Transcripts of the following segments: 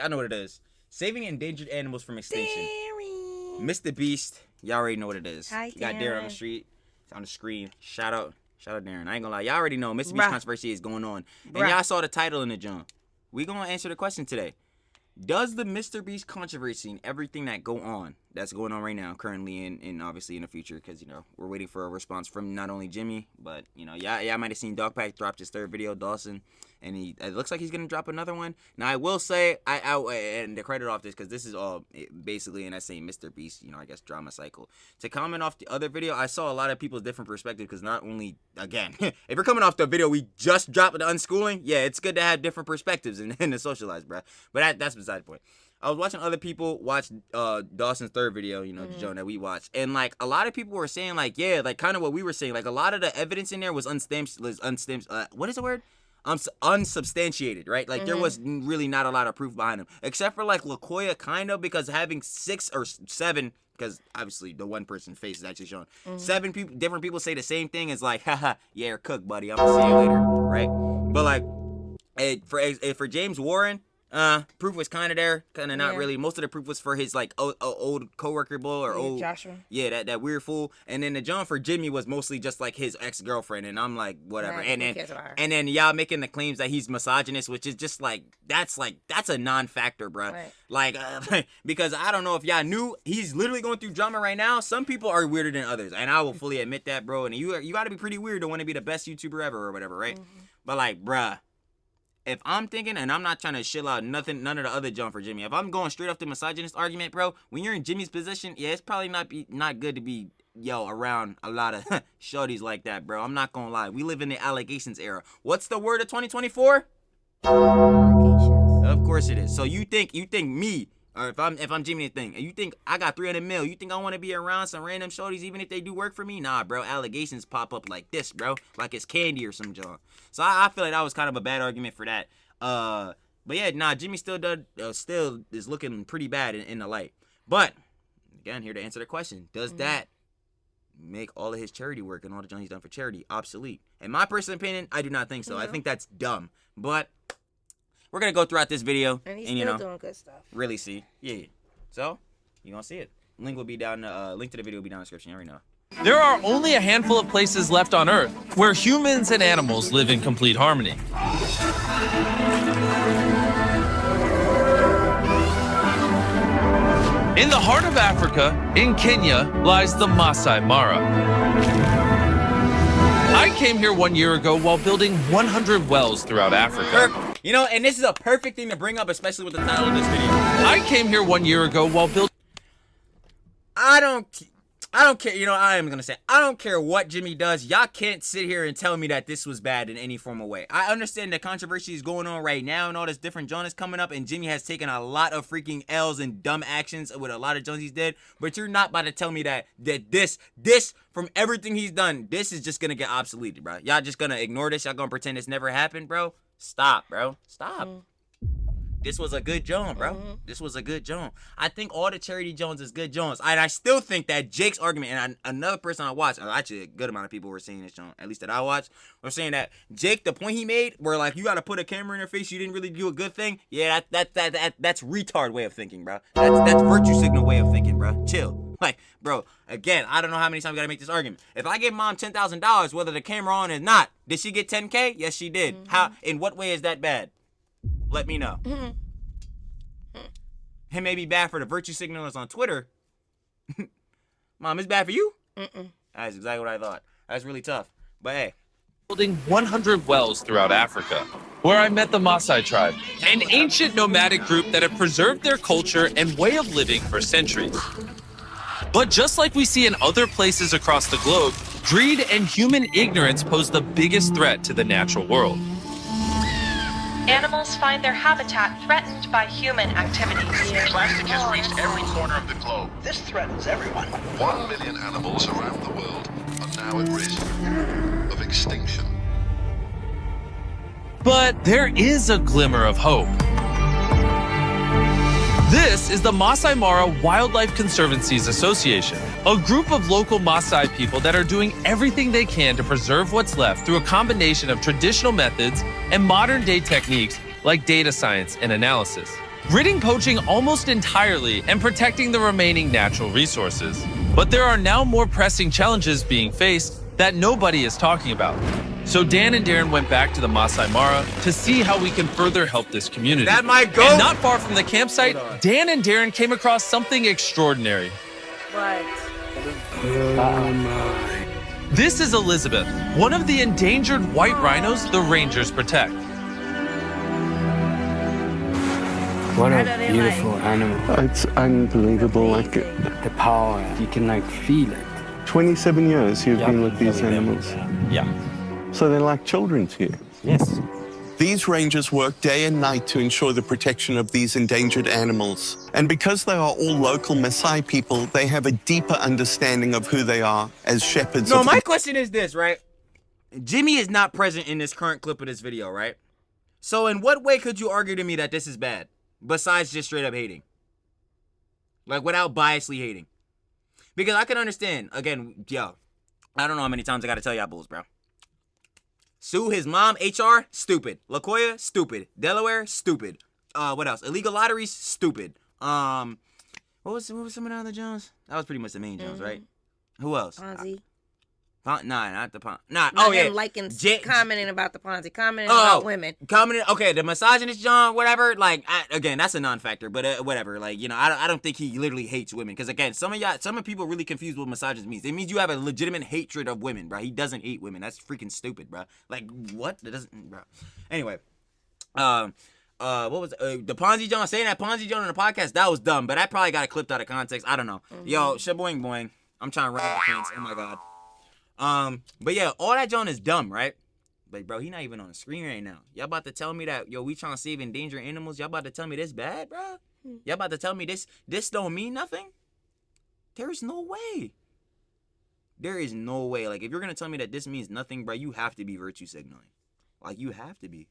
Y'all know what it is. Saving endangered animals from extinction. Mr.Beast. Y'all already know what it is. Hi, you got Darren on the street. It's on the screen. Shout out Darren. I ain't gonna lie. Y'all already know Mr.Beast controversy is going on. And y'all saw the title in the jump. We gonna answer the question today. Does the Mr.Beast controversy and everything that's going on right now, currently and obviously in the future, because, you know, we're waiting for a response from not only Jimmy, but, you know, y'all might have seen Dogpack dropped his third video, Dawson, and it looks like he's going to drop another one. Now, I will say, and the credit off this, because this is all basically in that same Mr.Beast, you know, I guess, drama cycle. To comment off the other video, I saw a lot of people's different perspectives, because not only, again, if you're coming off the video we just dropped the unschooling, yeah, it's good to have different perspectives and to socialize, bruh. But that's beside the point. I was watching other people watch Dawson's third video, you know, the Joe that we watched. And, like, a lot of people were saying, like, yeah, like, kind of what we were saying. Like, a lot of the evidence in there was what is the word? Unsubstantiated, right? Like, there was really not a lot of proof behind him. Except for, like, LaKoya, kind of, because having 6 or 7, because obviously the one person's face is actually shown. 7 people, different people say the same thing. It's like, haha, yeah, you're cooked, buddy. I'm gonna see you later, right? But, like, for James Warren, proof was kind of there, kind of not really. Most of the proof was for his, like, old coworker bull or old Joshua. Yeah, that weird fool. And then the John for Jimmy was mostly just like his ex-girlfriend, and I'm like, whatever. Right, and then y'all making the claims that he's misogynist, which is just like that's a non-factor, bro. Right. Like because I don't know if y'all knew he's literally going through drama right now. Some people are weirder than others, and I will fully admit that, bro. And you got to be pretty weird to want to be the best YouTuber ever or whatever, right? But like, bruh. If I'm thinking, and I'm not trying to shill out none of the other John for Jimmy. If I'm going straight off the misogynist argument, bro, when you're in Jimmy's position, yeah, it's probably not good to be, around a lot of shorties like that, bro. I'm not gonna lie. We live in the allegations era. What's the word of 2024? Allegations. Of course it is. So you think me, or if I'm Jimmy the thing, and you think I got 300 mil, you think I want to be around some random shorties even if they do work for me? Nah, bro. Allegations pop up like this, bro. Like it's candy or some John. So I feel like that was kind of a bad argument for that. But yeah, nah, Jimmy still is looking pretty bad in the light. But again, here to answer the question: does that make all of his charity work and all the John he's done for charity obsolete? In my personal opinion, I do not think so. I think that's dumb. But we're gonna go throughout this video and he's still doing good stuff. Really see, yeah. So you gonna see it. Link will be down. Link to the video will be down in the description. You already know. There are only a handful of places left on Earth where humans and animals live in complete harmony. In the heart of Africa, in Kenya, lies the Masai Mara. I came here 1 year ago while building 100 wells throughout Africa. You know, and this is a perfect thing to bring up, especially with the title of this video. I came here 1 year ago while building... I don't care, you know, I am gonna say, I don't care what Jimmy does. Y'all can't sit here and tell me that this was bad in any form of way. I understand the controversy is going on right now and all this different Jonas coming up, and Jimmy has taken a lot of freaking L's and dumb actions with a lot of Jones he's did, but you're not about to tell me that this, from everything he's done, this is just gonna get obsoleted, bro. Y'all just gonna ignore this? Y'all gonna pretend this never happened, bro? Stop, bro. Stop. This was a good Joan, bro. This was a good Joan. I think all the charity Jones is good Jones. And I still think that Jake's argument, and another person I watched, actually a good amount of people were saying this, Joan, at least that I watched, were saying that Jake, the point he made, where like you gotta put a camera in your face, you didn't really do a good thing. Yeah, that's retard way of thinking, bro. That's virtue signal way of thinking, bro. Chill. Like, bro, again, I don't know how many times I gotta make this argument. If I give mom $10,000, whether the camera on or not, did she get 10K? Yes, she did. How? In what way is that bad? Let me know. It may be bad for the virtue signalers on Twitter. Mom, it's bad for you? That's exactly what I thought. That's really tough. But hey. Building 100 wells throughout Africa, where I met the Maasai tribe, an ancient nomadic group that have preserved their culture and way of living for centuries. But just like we see in other places across the globe, greed and human ignorance pose the biggest threat to the natural world. Animals find their habitat threatened by human activities. Plastic has reached every corner of the globe. This threatens everyone. 1 million animals around the world are now at risk of extinction. But there is a glimmer of hope. This is the Masai Mara Wildlife Conservancies Association, a group of local Maasai people that are doing everything they can to preserve what's left through a combination of traditional methods and modern-day techniques like data science and analysis. ridding poaching almost entirely and protecting the remaining natural resources. But there are now more pressing challenges being faced that nobody is talking about. So Dan and Darren went back to the Masai Mara to see how we can further help this community. That might go. And not far from the campsite, Dan and Darren came across something extraordinary. What? This is Elizabeth, one of the endangered white rhinos the rangers protect. What How a do they beautiful like? animal. It's unbelievable. Like The power, you can like feel it. 27 years you've been with these animals. Yeah. So they're like children to you. Yes. These rangers work day and night to ensure the protection of these endangered animals. And because they are all local Maasai people, they have a deeper understanding of who they are as shepherds No, of my question is this, right? Jimmy is not present in this current clip of this video, right? So in what way could you argue to me that this is bad? Besides just straight up hating. Like without biasly hating. Because I can understand, again, yo, I don't know how many times I gotta tell y'all bulls, bro. Sue his mom, HR, stupid. LaCoya, stupid. Delaware, stupid. What else? Illegal lotteries, stupid. What was some of the other Jones? That was pretty much the main Jones, right? Who else? Ponzi. Nah, not the Ponzi. Nah, Not oh yeah. him liking, commenting about the Ponzi, commenting about women. Commenting, okay, the misogynist John, whatever. Like, again, that's a non-factor, but whatever. Like, you know, I don't think he literally hates women. Because again, some of people really confuse what misogynist means. It means you have a legitimate hatred of women, bro. He doesn't hate women. That's freaking stupid, bro. Like, what? That doesn't, bro. Anyway, what was the Ponzi John saying that Ponzi John on the podcast? That was dumb, but I probably got it clipped out of context. I don't know. Yo, shaboing boing. I'm trying to run the fence. Oh my god. But yeah, all that John is dumb, right? But bro, he not even on the screen right now. Y'all about to tell me that, yo, we trying to save endangered animals? Y'all about to tell me this bad, bro? Y'all about to tell me this don't mean nothing? There's no way. There is no way. Like, if you're gonna tell me that this means nothing, bro, you have to be virtue signaling. Like, you have to be.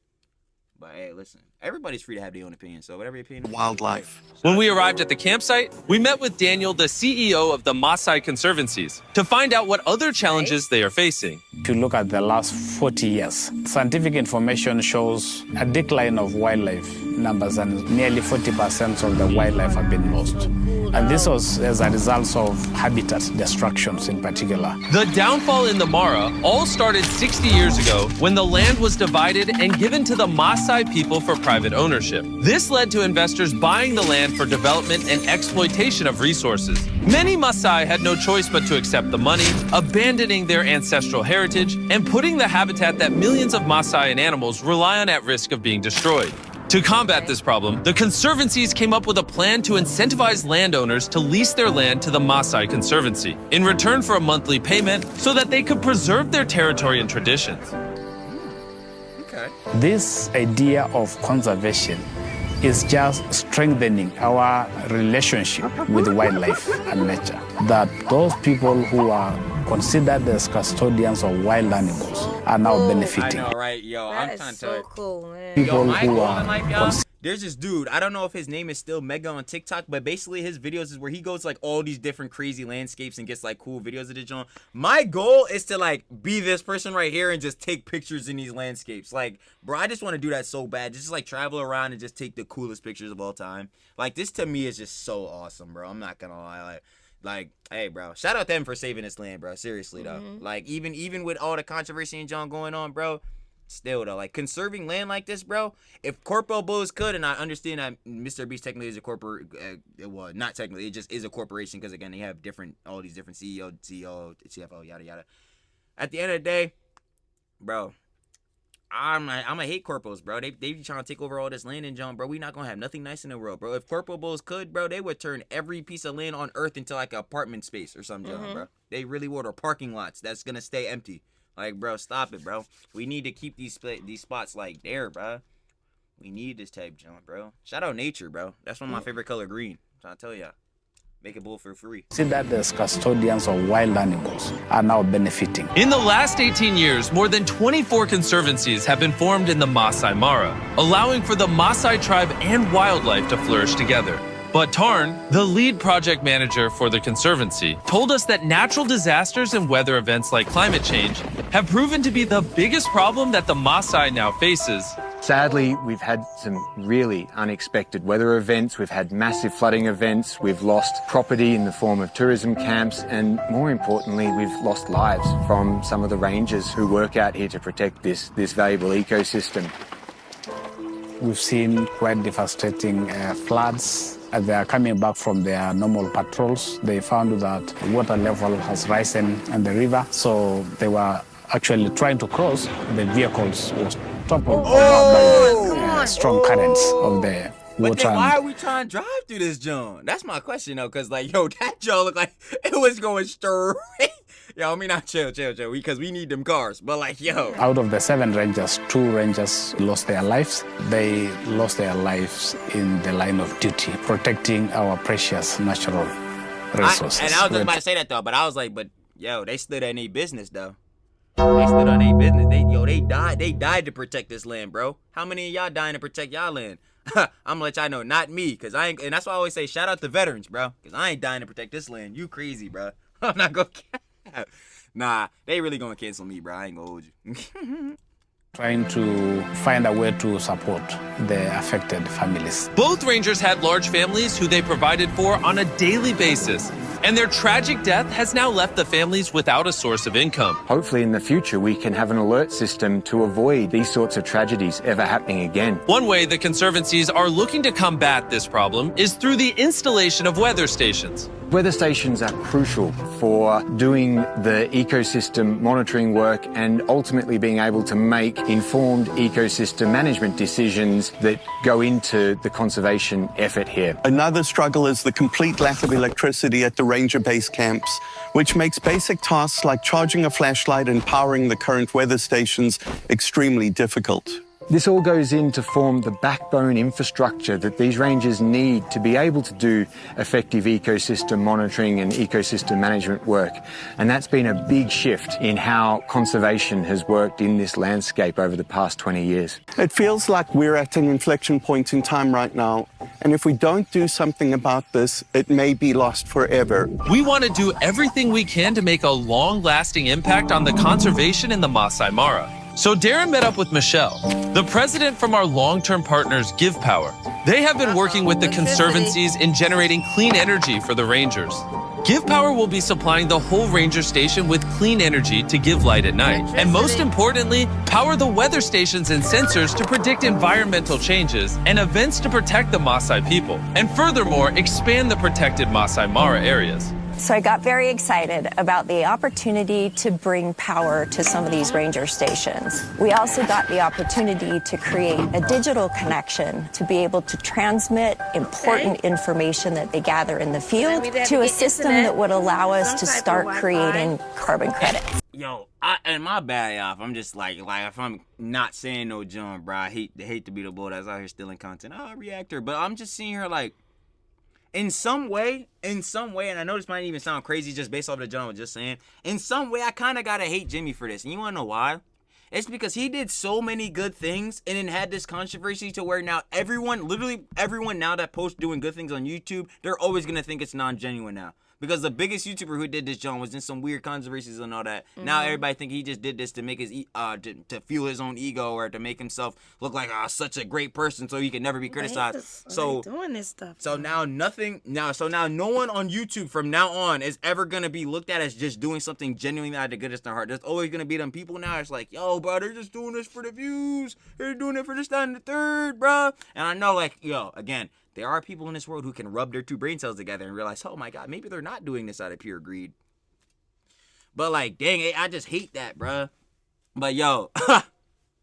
But hey, listen, everybody's free to have their own opinion, so whatever your opinion is. wildlife. When we arrived at the campsite, we met with Daniel, the CEO of the Maasai Conservancies, to find out what other challenges they are facing. If you look at the last 40 years, scientific information shows a decline of wildlife numbers, and nearly 40% of the wildlife have been lost. And this was as a result of habitat destructions in particular. The downfall in the Mara all started 60 years ago when the land was divided and given to the Maasai people for private ownership. This led to investors buying the land for development and exploitation of resources. Many Maasai had no choice but to accept the money, abandoning their ancestral heritage and putting the habitat that millions of Maasai and animals rely on at risk of being destroyed. To combat this problem, the Conservancies came up with a plan to incentivize landowners to lease their land to the Maasai Conservancy in return for a monthly payment so that they could preserve their territory and traditions. This idea of conservation is just strengthening our relationship with wildlife and nature. That those people who are considered as custodians of wild animals are now benefiting. I know, right? Yo, I'm That trying is to so cool, man. People my who goal are in life, y'all, there's this dude, I don't know if his name is still Mega on TikTok, but basically his videos is where he goes to like all these different crazy landscapes and gets like cool videos of it on. My goal is to like be this person right here and just take pictures in these landscapes. Like, bro, I just want to do that so bad. Just like travel around and just take the coolest pictures of all time. Like, this to me is just so awesome, bro. I'm not gonna lie. Like, hey, bro, shout out them for saving this land, bro. Seriously, though. Like, even with all the controversy and John going on, bro, still, though, like, conserving land like this, bro, if Corpo Bulls could, and I understand that Mr.Beast technically is a corporate, well, not technically, it just is a corporation, because, again, they have all these different CEO, CFO, yada, yada. At the end of the day, bro, I'm a hate corpos, bro. They be trying to take over all this land and John, bro. We not gonna have nothing nice in the world, bro. If Corpo Bulls could, bro, they would turn every piece of land on earth into like an apartment space or something, John, bro. They really would, or parking lots that's gonna stay empty. Like, bro, stop it, bro. We need to keep these spots like there, bro. We need this type, John, bro. Shout out nature, bro. That's one of my favorite color, green. I'm trying to tell y'all. Make a bull for free. Considered as custodians of wild animals are now benefiting. In the last 18 years, more than 24 conservancies have been formed in the Masai Mara, allowing for the Maasai tribe and wildlife to flourish together. But Tarn, the lead project manager for the conservancy, told us that natural disasters and weather events like climate change have proven to be the biggest problem that the Maasai now faces, Sadly, we've had some really unexpected weather events. We've had massive flooding events. We've lost property in the form of tourism camps. And more importantly, we've lost lives from some of the rangers who work out here to protect this valuable ecosystem. We've seen quite devastating floods. As they are coming back from their normal patrols, they found that the water level has risen in the river. So they were actually trying to cross. The vehicles was toppled over by strong currents of the But water. then why are we trying to drive through this joint? That's my question though, cause like, yo, that joint looked like it was going straight. Yo, I mean, not chill, because we need them cars. But like, yo. Out of the 7 rangers, 2 rangers lost their lives. They lost their lives in the line of duty, protecting our precious natural resources. And I was just about to say that though, but I was like, but yo, they stood in their business though. They stood on their business. They died to protect this land, bro. How many of y'all dying to protect y'all land? I'm gonna let y'all know, not me, cause I ain't, and that's why I always say shout out to veterans, bro. Cause I ain't dying to protect this land. You crazy, bro. I'm not gonna Nah, they really gonna cancel me, bro. I ain't gonna hold you. Trying to find a way to support the affected families. Both rangers had large families who they provided for on a daily basis. And their tragic death has now left the families without a source of income. Hopefully in the future we can have an alert system to avoid these sorts of tragedies ever happening again. One way the conservancies are looking to combat this problem is through the installation of weather stations. Weather stations are crucial for doing the ecosystem monitoring work and ultimately being able to make informed ecosystem management decisions that go into the conservation effort here. Another struggle is the complete lack of electricity at the ranger base camps, which makes basic tasks like charging a flashlight and powering the current weather stations extremely difficult. This all goes in to form the backbone infrastructure that these rangers need to be able to do effective ecosystem monitoring and ecosystem management work. And that's been a big shift in how conservation has worked in this landscape over the past 20 years. It feels like we're at an inflection point in time right now. And if we don't do something about this, it may be lost forever. We want to do everything we can to make a long-lasting impact on the conservation in the Masai Mara. So Darren met up with Michelle, the president from our long-term partners Give Power. They have been working with the conservancies in generating clean energy for the rangers. Give Power will be supplying the whole ranger station with clean energy to give light at night. And most importantly, power the weather stations and sensors to predict environmental changes and events to protect the Maasai people. And furthermore, expand the protected Masai Mara areas. So I got very excited about the opportunity to bring power to some of these ranger stations. We also got the opportunity to create a digital connection to be able to transmit important information that they gather in the field to a system that would allow us to start creating carbon credits. Yo, and my bad, y'all. I'm just like if I'm not saying no John, bro, I hate to be the boy that's out here stealing content. Reactor, but I'm just seeing here like, in some way, and I know this might even sound crazy just based off the John was just saying, in some way, I kind of got to hate Jimmy for this. And you want to know why? It's because he did so many good things and then had this controversy to where now literally everyone now that posts doing good things on YouTube, they're always going to think it's non-genuine now. Because the biggest YouTuber who did this, John, was in some weird controversies and all that. Mm-hmm. Now everybody think he just did this to make his to fuel his own ego or to make himself look like such a great person so he can never be criticized. So doing this stuff. So now no one on YouTube from now on is ever gonna be looked at as just doing something genuinely out of the goodness of their heart. There's always gonna be them people now. It's like, yo, bro, they're just doing this for the views. They're doing it for this, that, and the third, bro. And I know, like, yo, again. There are people in this world who can rub their 2 brain cells together and realize, oh my God, maybe they're not doing this out of pure greed. But like, dang it, I just hate that, bruh. But yo,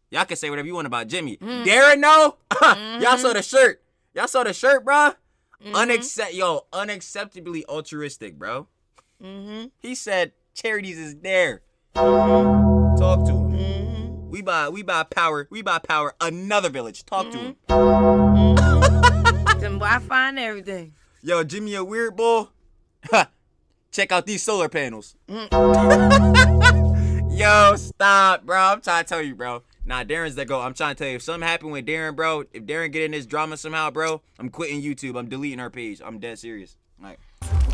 y'all can say whatever you want about Jimmy. Darren, no? Y'all saw the shirt. Bruh? Unacceptably altruistic, bro. He said charities is there. Talk to him. We buy power. Another village. Talk to him. Them Wi-Fi and everything. Yo, Jimmy a weird boy. Check out these solar panels. Yo, stop, bro. I'm trying to tell you, bro. Nah, Darren's the go. I'm trying to tell you, if something happened with Darren, bro, if Darren get in this drama somehow, bro, I'm quitting YouTube. I'm deleting our page. I'm dead serious. All right.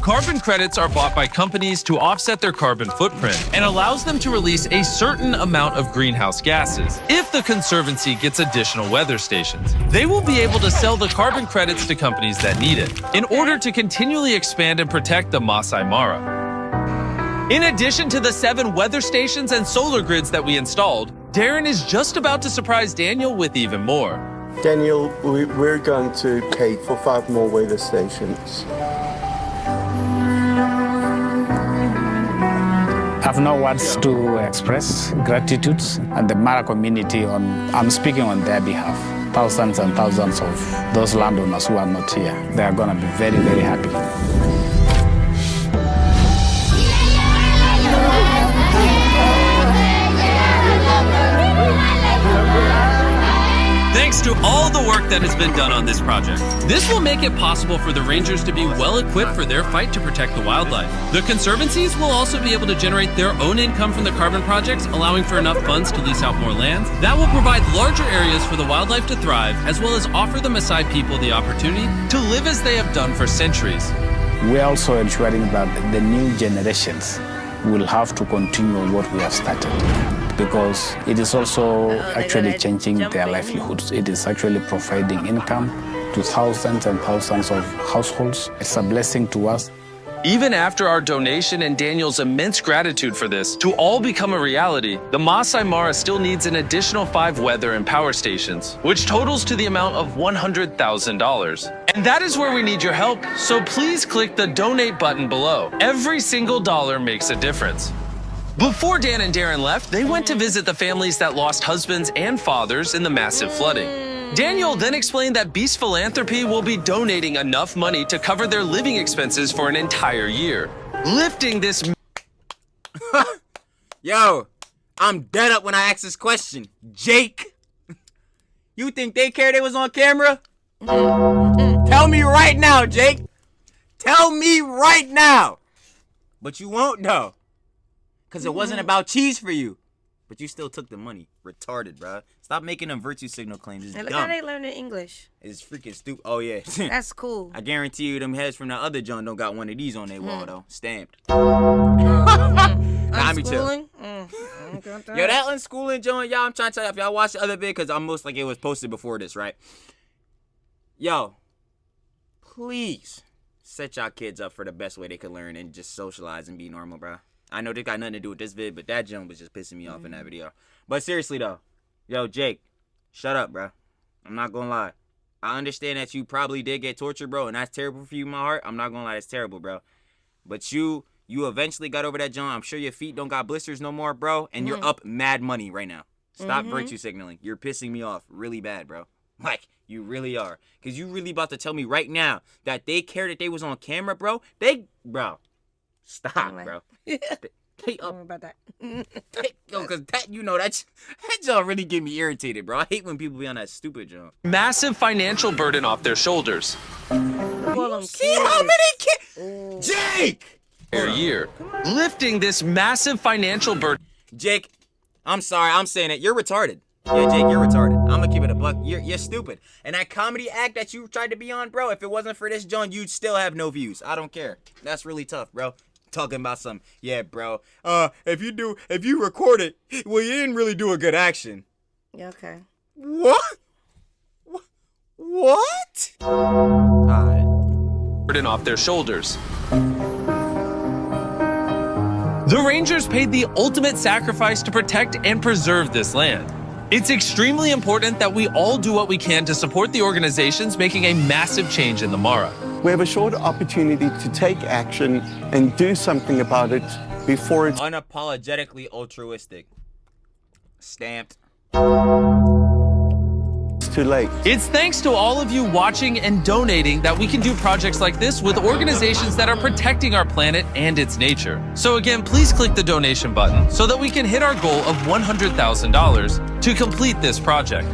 Carbon credits are bought by companies to offset their carbon footprint and allows them to release a certain amount of greenhouse gases. If the Conservancy gets additional weather stations, they will be able to sell the carbon credits to companies that need it in order to continually expand and protect the Masai Mara. In addition to the 7 weather stations and solar grids that we installed, Darren is just about to surprise Daniel with even more. Daniel, we're going to pay for 5 more weather stations. I have no words to express gratitude and the Mara community I'm speaking on their behalf. Thousands and thousands of those landowners who are not here. They are going to be very, very happy. Thanks to all the work that has been done on this project. This will make it possible for the rangers to be well equipped for their fight to protect the wildlife. The conservancies will also be able to generate their own income from the carbon projects, allowing for enough funds to lease out more lands. That will provide larger areas for the wildlife to thrive, as well as offer the Maasai people the opportunity to live as they have done for centuries. We're also ensuring that the new generations will have to continue what we have started, because it is also actually changing their livelihoods. It is actually providing income to thousands and thousands of households. It's a blessing to us. Even after our donation and Daniel's immense gratitude for this to all become a reality, the Masai Mara still needs an additional 5 weather and power stations, which totals to the amount of $100,000. And that is where we need your help, so please click the donate button below. Every single dollar makes a difference. Before Dan and Darren left, they went to visit the families that lost husbands and fathers in the massive flooding. Daniel then explained that Beast Philanthropy will be donating enough money to cover their living expenses for an entire year, lifting this... Yo, I'm dead up when I asked this question. Jake, you think they cared they was on camera? Tell me right now, Jake. Tell me right now. But you won't, though. Because it wasn't about cheese for you. But you still took the money. Retarded, bro. Stop making them virtue signal claims. It's look dumb. how they learning English. It's freaking stupid. Oh, yeah. That's cool. I guarantee you them heads from the other John don't got one of these on their wall, though. Stamped. Nah, me too. Yo, that unschooling John, y'all, I'm trying to tell you, if y'all watch the other vid, because I'm most like it was posted before this, right? Yo, please set y'all kids up for the best way they could learn and just socialize and be normal, bro. I know this got nothing to do with this vid, but that jump was just pissing me off in that video. But seriously, though. Yo, Jake, shut up, bro. I'm not gonna lie. I understand that you probably did get tortured, bro, and that's terrible for you, my heart. I'm not gonna lie, it's terrible, bro. But you eventually got over that, John. I'm sure your feet don't got blisters no more, bro, and you're up mad money right now. Stop virtue signaling. You're pissing me off really bad, bro. Like, you really are. Because you really about to tell me right now that they cared that they was on camera, bro? Bro. Stop, bro. They Don't worry about that. Yo, because that job really get me irritated, bro. I hate when people be on that stupid job. Massive financial burden off their shoulders. See how many kids? Jake! Per year, lifting this massive financial burden. Jake, I'm sorry, I'm saying it. You're retarded. Yeah, Jake, you're retarded. I'm gonna keep it a buck. You're stupid. And that comedy act that you tried to be on, bro, if it wasn't for this, John, you'd still have no views. I don't care. That's really tough, bro. Talking about some, yeah, bro. If you record it, well, you didn't really do a good action. Yeah, okay. What? What? Alright. Burden off their shoulders. The Rangers paid the ultimate sacrifice to protect and preserve this land. It's extremely important that we all do what we can to support the organizations making a massive change in the Mara. We have a short opportunity to take action and do something about it before it's unapologetically altruistic. Stamped. It's too late. It's thanks to all of you watching and donating that we can do projects like this with organizations that are protecting our planet and its nature. So again, please click the donation button so that we can hit our goal of $100,000 to complete this project.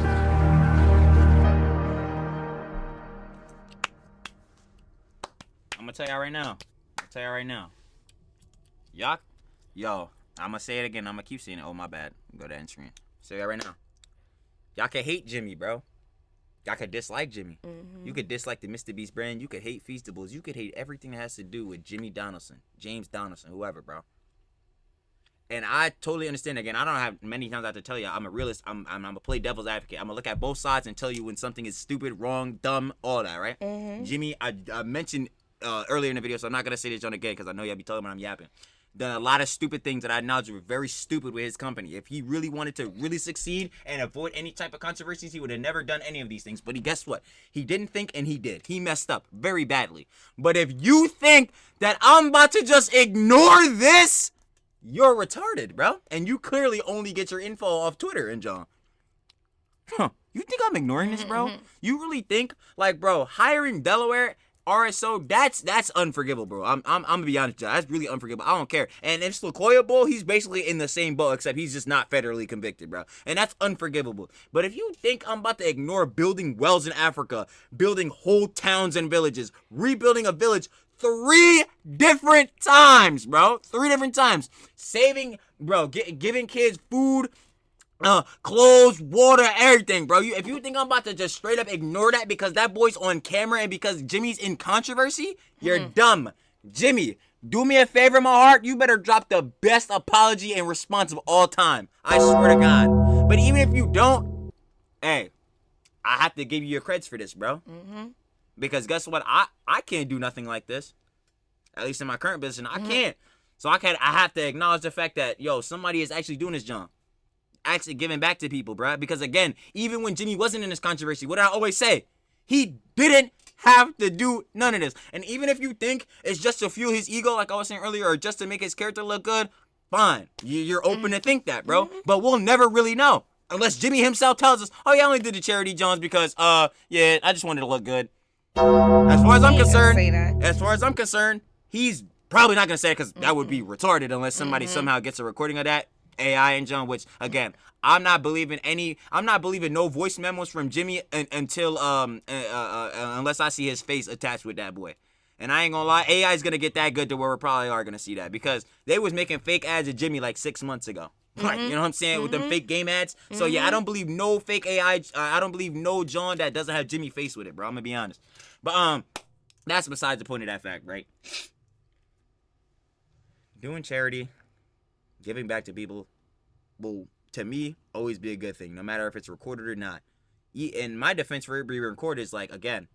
I'm gonna tell y'all right now. Y'all, yo, I'm gonna say it again. I'm gonna keep saying it. Oh, my bad. Go to end screen. Say that right now. Y'all can hate Jimmy, bro. I could dislike Jimmy. You could dislike the Mr. Beast brand. You could hate Feastables. You could hate everything that has to do with Jimmy Donaldson, James Donaldson, whoever, bro. And I totally understand. Again, I don't have many times I have to tell you. I'm a realist. I'm gonna play devil's advocate. I'm gonna look at both sides and tell you when something is stupid, wrong, dumb, all that, right? Jimmy, I mentioned earlier in the video, so I'm not gonna say this on again because I know y'all be talking about I'm yapping. Done a lot of stupid things that I acknowledge were very stupid with his company. If he really wanted to really succeed and avoid any type of controversies, he would have never done any of these things. But guess what? He didn't think and he did. He messed up very badly. But if you think that I'm about to just ignore this, you're retarded, bro. And you clearly only get your info off Twitter and John. Huh. You think I'm ignoring this, bro? You really think, like, bro, hiring Delaware RSO, that's unforgivable, bro. I'm gonna be honest, that's really unforgivable. I don't care. And if it's Lakoya Bull, he's basically in the same boat, except he's just not federally convicted, bro. And that's unforgivable. But if you think I'm about to ignore building wells in Africa, building whole towns and villages, rebuilding a village 3 different times, bro. 3 different times. Saving, bro, giving kids food, clothes, water, everything, bro. If you think I'm about to just straight up ignore that because that boy's on camera and because Jimmy's in controversy, you're dumb. Jimmy, do me a favor, my heart. You better drop the best apology and response of all time. I swear to God. But even if you don't, hey, I have to give you your creds for this, bro. Because guess what? I can't do nothing like this. At least in my current position, I can't. So I have to acknowledge the fact that, yo, somebody is actually doing this, John. Actually giving back to people, bro. Because again, even when Jimmy wasn't in this controversy, what did I always say? He didn't have to do none of this. And even if you think it's just to fuel his ego, like I was saying earlier, or just to make his character look good, fine. You're open to think that, bro. But we'll never really know. Unless Jimmy himself tells us, oh yeah, I only did the charity, Jones, because, yeah, I just wanted to look good. As far as I'm concerned, he's probably not going to say it because that would be retarded unless somebody somehow gets a recording of that. AI and John, which again, I'm not believing no voice memos from Jimmy until unless I see his face attached with that boy. And I ain't gonna lie, AI is gonna get that good to where we probably are gonna see that because they was making fake ads of Jimmy like 6 months ago. Like, you know what I'm saying, with them fake game ads. So yeah, I don't believe no fake AI. I don't believe no John that doesn't have Jimmy face with it, bro. I'm gonna be honest. But that's besides the point of that fact, right? Doing charity, giving back to people will, to me, always be a good thing, no matter if it's recorded or not. In my defense for it being recorded is like, again,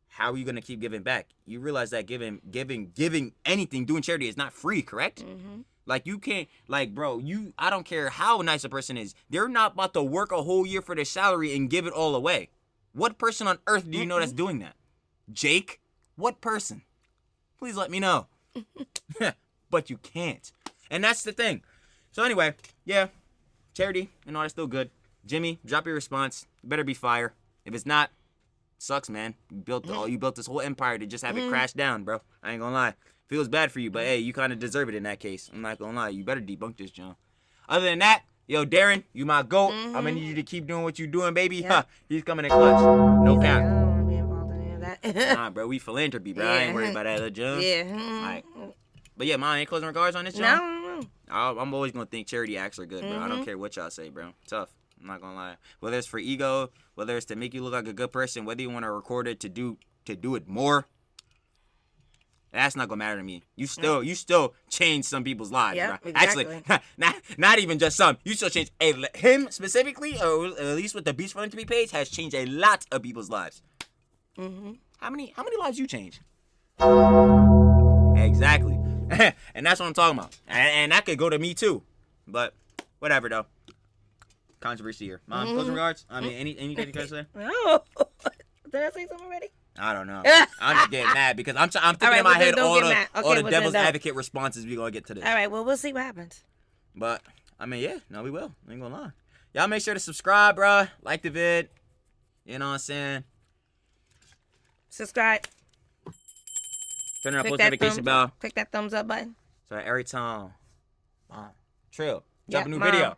how are you going to keep giving back? You realize that giving anything, doing charity is not free, correct? Like, you can't, like, bro, I don't care how nice a person is. They're not about to work a whole year for their salary and give it all away. What person on earth do you know that's doing that? Jake? What person? Please let me know. But you can't. And that's the thing. So anyway, yeah, charity and all that's still good. Jimmy, drop your response. You better be fire. If it's not, sucks, man. You built this whole empire to just have it crash down, bro. I ain't gonna lie. Feels bad for you, but hey, you kind of deserve it in that case. I'm not gonna lie. You better debunk this, John. Other than that, yo, Darren, you my GOAT. I'm gonna need you to keep doing what you doing, baby. Yeah. He's coming in clutch. No cap. I don't want to be involved in any of that. Nah, bro, we philanthropy, bro. I ain't worried about that, John. Yeah. All right. But yeah, Mom, any closing regards on this, John? No. I'm always gonna think charity acts are good, bro. I don't care what y'all say, bro. Tough. I'm not gonna lie. Whether it's for ego, whether it's to make you look like a good person, whether you want to record it to do it more, that's not gonna matter to me. You still change some people's lives, bro. Exactly. Actually, not even just some. You still change him specifically, or at least with the Beast Philanthropy page, has changed a lot of people's lives. How many lives you change? Exactly. And that's what I'm talking about. And that could go to me too. But whatever though. Controversy here. Mom, closing regards? I mean, anything you guys say? No. Did I say something already? I don't know. I'm just getting mad because I'm thinking in my head all the devil's advocate responses we gonna get to this. All right, well, we'll see what happens. But I mean, yeah, no, we will. I ain't gonna lie. Y'all make sure to subscribe, bro. Like the vid. You know what I'm saying? Subscribe. Turn on post notification bell. Click that thumbs up button. So every time, Trill, drop a new video.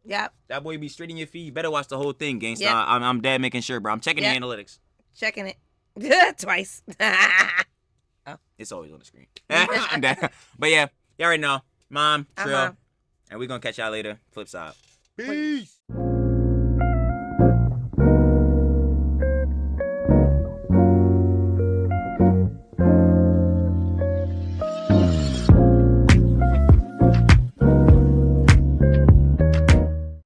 Yep. That boy be straight in your feed. You better watch the whole thing, gangsta. Yep. I'm dead making sure, bro. I'm checking the analytics. Checking it. Twice. Oh. It's always on the screen. I'm dead. But yeah, y'all already know. Mom, Trill. And we gonna catch y'all later. Flip side. Peace.